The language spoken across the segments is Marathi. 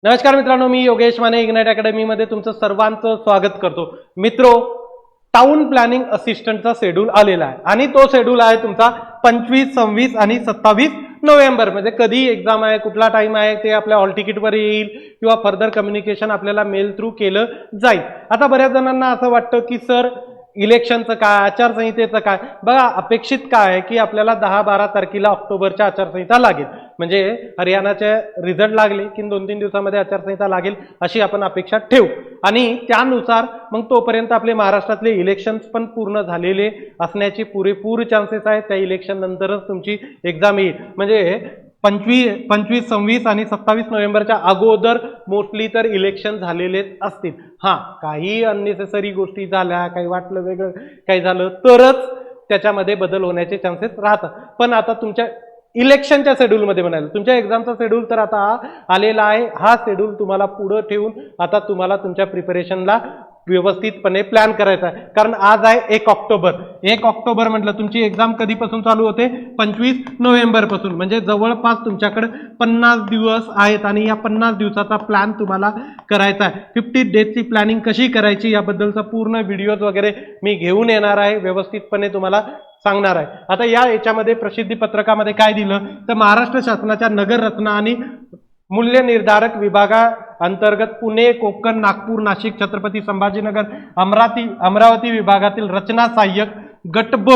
नमस्कार मित्रांनो, मी योगेश माने इग्नाइट अकॅडमीमध्ये तुमचं सर्वांचं स्वागत करतो. मित्रो, टाउन प्लॅनिंग असिस्टंटचा शेड्यूल आलेला आहे आणि तो शेड्यूल आहे तुमचा 25, 26 आणि 27 नोव्हेंबर. म्हणजे कधी एक्झाम आहे, कुठला टाइम आहे ते आपल्या हॉल तिकीटवर येईल किंवा फर्दर कम्युनिकेशन आपल्याला मेल थ्रू केलं जाईल. आता बऱ्याच जणांना असं वाटतं की सर इलेक्शनचं काय, आचारसंहितेचं काय. बघा, अपेक्षित काय आहे की आपल्याला 10-12 तारखेला ऑक्टोबरच्या आचारसंहिता लागेल. म्हणजे हरियाणाचे रिझल्ट लागले की 2-3 दिवसामध्ये आचारसंहिता लागेल अशी आपण अपेक्षा ठेवू आणि त्यानुसार मग तोपर्यंत आपले महाराष्ट्रातले इलेक्शन्स पण पूर्ण झालेले असण्याचे पुरेपूर चान्सेस आहेत. त्या इलेक्शन नंतरच तुमची एक्झाम येईल. म्हणजे 25, 26 आणि 27 नोव्हेंबरच्या अगोदर मोस्टली तर इलेक्शन झालेलेच असतील. हां, काही अननेसेसरी गोष्टी झाल्या, काही वाटलं वेगळं काही झालं तरच त्याच्यामध्ये बदल होण्याचे चान्सेस राहतात. पण आता तुमच्या इलेक्शनच्या शेड्यूलमध्ये म्हणाल, तुमच्या एक्झामचा शेड्यूल तर आता आलेला आहे. हा शेड्यूल तुम्हाला पुढे ठेवून आता तुम्हाला तुमच्या प्रिपरेशनला व्यवस्थितपणे प्लॅन करायचा आहे. कारण आज आहे 1 ऑक्टोबर. 1 ऑक्टोबर म्हटलं तुमची एक्झाम कधीपासून चालू होते? 25 नोव्हेंबर पासून. म्हणजे जवळपास तुमच्याकडे 50 दिवस आहेत आणि या 50 दिवसाचा प्लॅन तुम्हाला करायचा आहे. 50 डेजची प्लॅनिंग कशी करायची याबद्दलचा पूर्ण व्हिडिओज वगैरे मी घेऊन येणार आहे, व्यवस्थितपणे तुम्हाला सांगणार आहे. आता याच्यामध्ये प्रसिद्धी पत्रकामध्ये काय दिलं तर महाराष्ट्र शासनाच्या नगर रचना आणि मूल्य निर्धारक विभागा अंतर्गत पुणे, कोकण, नागपूर, नाशिक, छत्रपती संभाजीनगर, अमरावती विभागातील रचना सहाय्यक गट ब,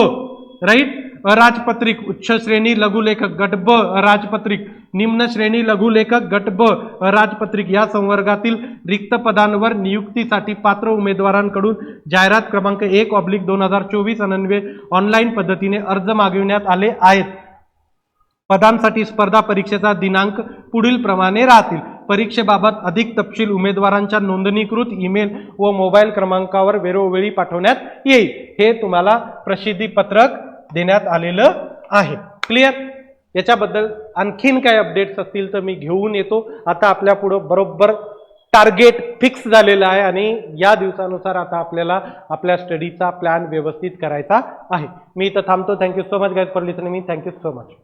राईट, अराजपत्रित उच्च श्रेणी लघुलेखक गट ब अराजपत्रित, निम्न श्रेणी लघुलेखक गट ब अराजपत्रित या संवर्गातील रिक्त पदांवर नियुक्तीसाठी पात्र उमेदवारांकडून जाहिरात क्रमांक 1/2024 अन्वये ऑनलाईन पद्धतीने अर्ज मागविण्यात आले आहेत. पदांसाठी स्पर्धा परीक्षेचा दिनांक पुढील प्रमाणे राहतील. परीक्षेबाबत अधिक तपशील उमेदवारांच्या नोंदणीकृत ईमेल व मोबाईल क्रमांकावर वेळोवेळी पाठवण्यात येईल. हे तुम्हाला प्रसिद्धी पत्रक देण्यात आलेलं आहे. क्लिअर? याच्याबद्दल आणखीन काही अपडेट्स असतील तर मी घेऊन येतो. आता आपल्या पुढं बरोबर टार्गेट फिक्स झालेलं आहे आणि या दिवसानुसार आता आपल्याला आपल्या स्टडीचा प्लॅन व्यवस्थित करायचा आहे. मी इथं थांबतो. Thank you so much guys for listening me. Thank you so much.